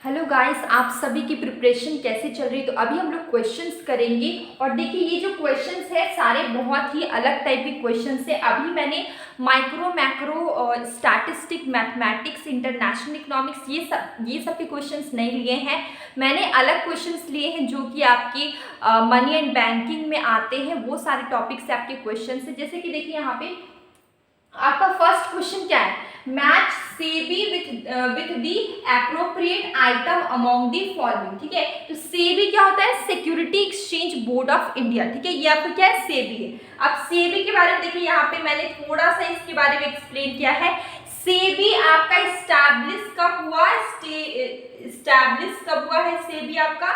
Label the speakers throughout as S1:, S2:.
S1: Hello guys, आप सभी की प्रिपरेशन कैसे चल रही है। तो अभी हम लोग क्वेश्चंस करेंगे और देखिए ये जो क्वेश्चंस है सारे बहुत ही अलग टाइप के क्वेश्चंस है। अभी मैंने micro macro statistic mathematics international economics ये सब के क्वेश्चंस नहीं लिए हैं। मैंने अलग क्वेश्चंस लिए हैं जो कि आपके मनी एंड बैंकिंग में आते हैं। वो सारे टॉपिक से आपके क्वेश्चन है। जैसे कि देखिए यहाँ पे आपका फर्स्ट क्वेश्चन क्या है, match SEBI with the appropriate item among the following. ठीक है, तो सेबी क्या होता है, security exchange board of India. ठीक है, ये आपका क्या है, सेबी है। अब सेबी के बारे में देखिए यहाँ पे मैंने थोड़ा सा इसके बारे में एक्सप्लेन किया है। सेबी आपका स्टैब्लिश कब हुआ, है सेबी आपका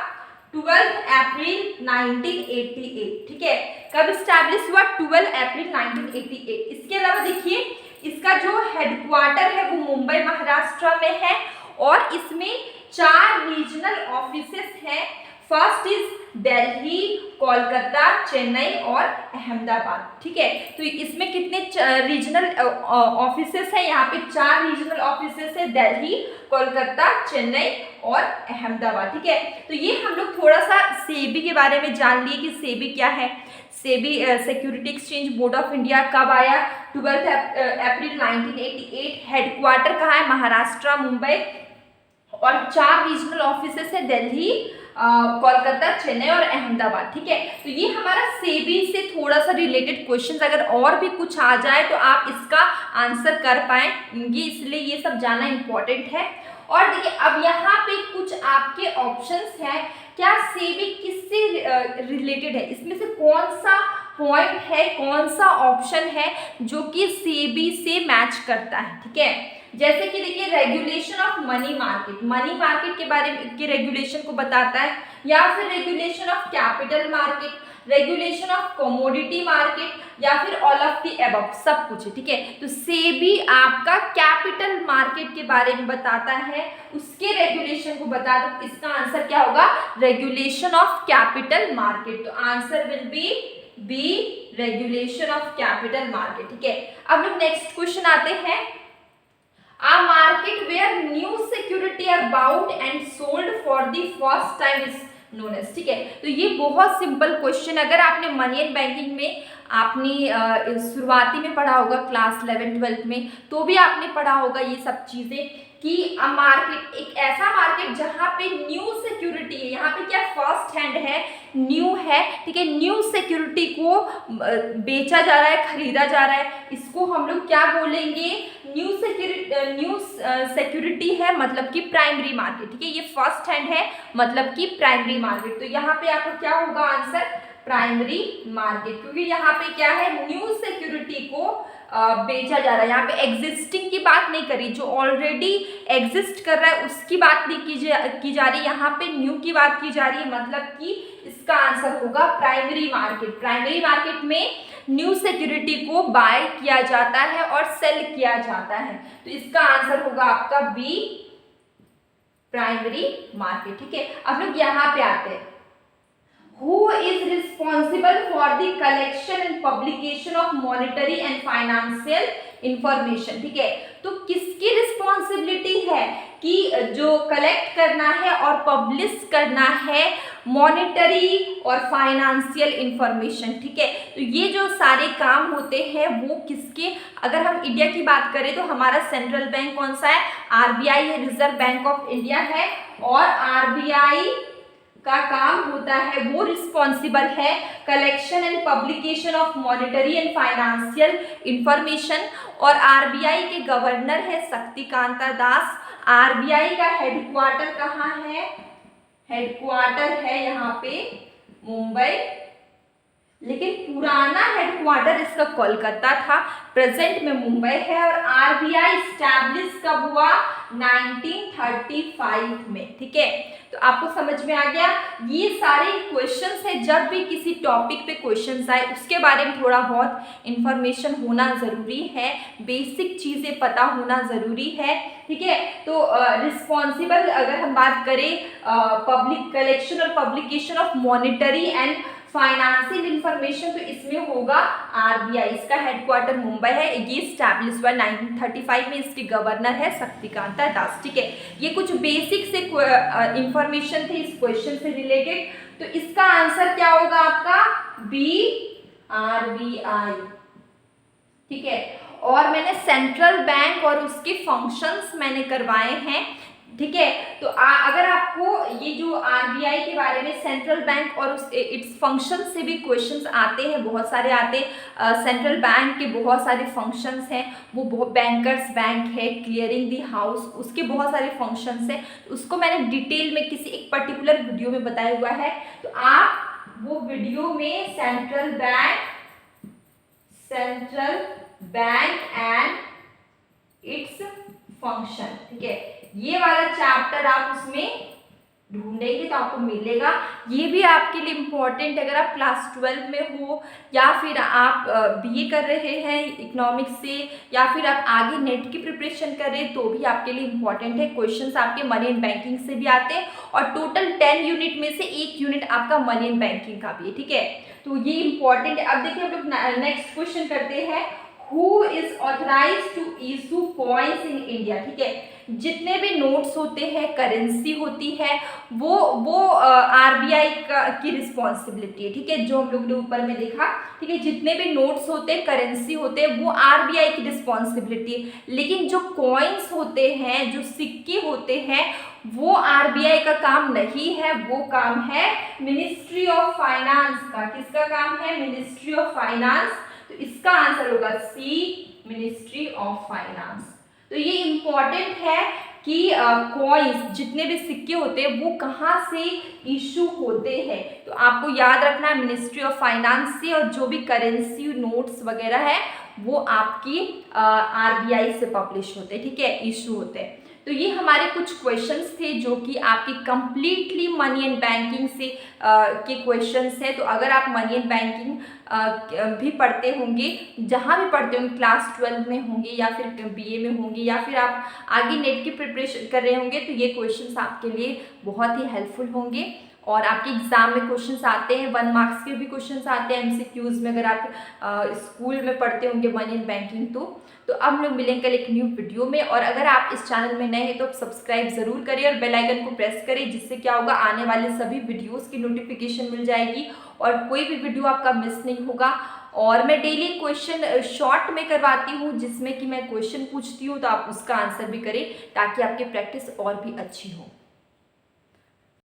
S1: 12 अप्रैल 1988। ठीक है, कब स्टैब्लिश हुआ, 12 अप्रैल 1988। इसके अलावा देखिए इसका जो हेडक्वार्टर है वो मुंबई महाराष्ट्र में है और इसमें 4 रीजनल ऑफिसेस हैं। फर्स्ट इज दिल्ली, कोलकाता, चेन्नई और अहमदाबाद। ठीक है, तो इसमें कितने रीजनल ऑफिसेस हैं, यहाँ पे 4 रीजनल ऑफिसेस है, दिल्ली, कोलकाता, चेन्नई और अहमदाबाद। ठीक है, तो ये हम लोग थोड़ा सा सेबी के बारे में जान लिए कि सेबी क्या है। SEBI security exchange board of India कब आया, 12 अप्रैल 1988। हेडक्वार्टर कहाँ है, महाराष्ट्र, मुंबई और 4 रीजनल ऑफिसेस है, दिल्ली, कोलकाता, चेन्नई और अहमदाबाद। ठीक है, तो ये हमारा सेबी से थोड़ा सा रिलेटेड क्वेश्चंस, अगर और भी कुछ आ जाए तो आप इसका आंसर कर पाएंगे, इसलिए ये सब जानना इंपॉर्टेंट है। और देखिए अब यहाँ पे कुछ आपके ऑप्शंस हैं, क्या सेबी किससे रिलेटेड है, इसमें से कौन सा पॉइंट है, कौन सा ऑप्शन है जो कि सेबी से मैच करता है। ठीक है, जैसे कि देखिए रेगुलेशन ऑफ मनी मार्केट के बारे में के रेगुलेशन को बताता है, या फिर regulation of capital market, regulation of commodity market, या फिर ऑल ऑफ द अबव, सब कुछ है। ठीक है, तो सेबी आपका कैपिटल मार्केट के बारे में बताता है, उसके रेगुलेशन को बताता है। इसका आंसर क्या होगा, रेगुलेशन ऑफ कैपिटल मार्केट। तो answer will be regulation of capital market. ठीक है, अब लोग नेक्स्ट क्वेश्चन आते हैं, a market where new security are bought and sold for the first time is known as। ठीक है, तो ये बहुत सिंपल क्वेश्चन, अगर आपने मनी एंड बैंकिंग में आपने शुरुआती में पढ़ा होगा क्लास 11-12 में, तो भी आपने पढ़ा होगा ये सब चीजें कि मार्केट एक ऐसा मार्केट जहां पे न्यू सिक्योरिटी है, यहाँ पे क्या फर्स्ट हैंड है, न्यू है। ठीक है, न्यू सिक्योरिटी को बेचा जा रहा है, खरीदा जा रहा है, इसको हम लोग क्या बोलेंगे, न्यू सिक्योरिटी है, मतलब कि प्राइमरी मार्केट। ठीक है, ये फर्स्ट हैंड है मतलब कि प्राइमरी मार्केट। तो यहाँ पे आपको क्या होगा आंसर, प्राइमरी मार्केट, क्योंकि यहाँ पे क्या है, न्यू सिक्योरिटी को बेचा जा रहा है। यहाँ पे एग्जिस्टिंग की बात नहीं करी, जो ऑलरेडी एग्जिस्ट कर रहा है उसकी बात नहीं की जा रही, यहाँ पे न्यू की बात की जा रही है, मतलब कि इसका आंसर होगा प्राइमरी मार्केट। प्राइमरी मार्केट में न्यू सिक्योरिटी को बाय किया जाता है और सेल किया जाता है, तो इसका आंसर होगा आपका बी, प्राइमरी मार्केट। ठीक है, अब लोग यहाँ पे आते हैं, Who is responsible for the collection and publication of monetary and financial information। ठीक है, तो किसकी रिस्पॉन्सिबिलिटी है कि जो कलेक्ट करना है और पब्लिश करना है मॉनेटरी और फाइनेंशियल इंफॉर्मेशन। ठीक है, तो ये जो सारे काम होते हैं वो किसके, अगर हम इंडिया की बात करें तो हमारा सेंट्रल बैंक कौन सा है, आरबीआई है, रिजर्व बैंक ऑफ इंडिया है, और आरबीआई का काम होता है, वो रिस्पॉन्सिबल है collection and publication of monetary and financial information, और आरबीआई के गवर्नर है शक्तिकांता दास। आरबीआई का हेडक्वार्टर कहाँ है, हेडक्वार्टर है यहाँ पे मुंबई, लेकिन पुराना हेडक्वार्टर इसका कोलकाता था, प्रेजेंट में मुंबई है। और आरबीआई स्टैब्लिश कब हुआ, 1935 में। ठीक है, तो आपको समझ में आ गया, ये सारे क्वेश्चंस है, जब भी किसी टॉपिक पे क्वेश्चंस आए उसके बारे में थोड़ा बहुत इंफॉर्मेशन होना जरूरी है, बेसिक चीजें पता होना जरूरी है। ठीक है, तो रिस्पॉन्सिबल अगर हम बात करें पब्लिक कलेक्शन और publication of monetary and financial information तो इसमें होगा आरबीआई, इसका हेडक्वार्टर मुंबई है, ये स्टैब्लिश हुआ 1935 में, इसके गवर्नर है शक्तिकांता दास। ठीक है, ये कुछ बेसिक से इंफॉर्मेशन थे इस क्वेश्चन से रिलेटेड। तो इसका आंसर क्या होगा आपका बी, आरबीआई। ठीक है, और मैंने सेंट्रल बैंक और उसके फंक्शंस मैंने करवाए हैं। ठीक है, तो अगर आपको ये जो आरबीआई के बारे में, सेंट्रल बैंक और उस इट्स फंक्शन से भी क्वेश्चंस आते हैं, बहुत सारे आते हैं। सेंट्रल बैंक के बहुत सारे फंक्शंस हैं, वो बैंकर्स बैंक है, क्लियरिंग दी हाउस, उसके बहुत सारे फंक्शंस हैं। उसको मैंने डिटेल में किसी एक पर्टिकुलर वीडियो में बताया हुआ है, तो आप वो वीडियो में central bank and its function, ठीक है, ये वाला चैप्टर आप उसमें ढूंढेंगे तो आपको मिलेगा। ये भी आपके लिए इम्पोर्टेंट है, अगर आप क्लास 12 में हो या फिर आप बीए कर रहे हैं इकोनॉमिक्स से, या फिर आप आगे नेट की प्रिपरेशन कर रहे हैं, तो भी आपके लिए इम्पोर्टेंट है। क्वेश्चंस आपके मनी एंड बैंकिंग से भी आते हैं, और टोटल 10 यूनिट में से 1 यूनिट आपका मनी एंड बैंकिंग का भी है। ठीक है, तो ये इम्पोर्टेंट है। अब देखिए हम लोग नेक्स्ट क्वेश्चन करते हैं, who is authorised to issue coins in India. ठीक है, जितने भी नोट्स होते हैं, करेंसी होती है, वो आरबीआई की रिस्पॉन्सिबिलिटी है। ठीक है, जो हम लोग ने ऊपर में देखा। ठीक है, जितने भी नोट्स होते हैं, करेंसी होते हैं, वो आरबीआई की रिस्पॉन्सिबिलिटी है। लेकिन जो कॉइन्स होते हैं, जो सिक्के होते हैं, वो आरबीआई का काम नहीं है, वो काम है मिनिस्ट्री ऑफ फाइनेंस का। किसका काम है? Ministry of finance. तो इसका आंसर होगा सी, मिनिस्ट्री ऑफ फाइनेंस। तो ये इम्पॉर्टेंट है कि कॉइन्स, जितने भी सिक्के होते हैं, वो कहाँ से इशू होते हैं। तो आपको याद रखना है मिनिस्ट्री ऑफ फाइनेंस से, और जो भी करेंसी नोट्स वगैरह है वो आपकी आरबीआई से पब्लिश होते हैं। ठीक है, इशू होते हैं। तो ये हमारे कुछ क्वेश्चंस थे जो कि आपकी कंप्लीटली मनी एंड बैंकिंग से के क्वेश्चंस हैं। तो अगर आप मनी एंड बैंकिंग भी पढ़ते होंगे, जहाँ भी पढ़ते होंगे, क्लास 12 में होंगे या फिर बीए में होंगे, या फिर आप आगे नेट की प्रिपरेशन कर रहे होंगे, तो ये क्वेश्चंस आपके लिए बहुत ही हेल्पफुल होंगे। और आपके एग्जाम में क्वेश्चंस आते हैं, 1 मार्क्स के भी क्वेश्चंस आते हैं एमसीक्यूज में, अगर आप स्कूल में पढ़ते होंगे मनी एंड बैंकिंग। तो अब हम लोग मिलेंगे कल एक न्यू वीडियो में। और अगर आप इस चैनल में नए हैं तो आप सब्सक्राइब जरूर करें और बेल आइकन को प्रेस करें, जिससे क्या होगा, आने वाले सभी वीडियोस की नोटिफिकेशन मिल जाएगी और कोई भी वीडियो आपका मिस नहीं होगा। और मैं डेली क्वेश्चन शॉर्ट में करवाती हूँ, जिसमें कि मैं क्वेश्चन पूछती हूँ, तो आप उसका आंसर भी करें ताकि आपकी प्रैक्टिस और भी अच्छी हो।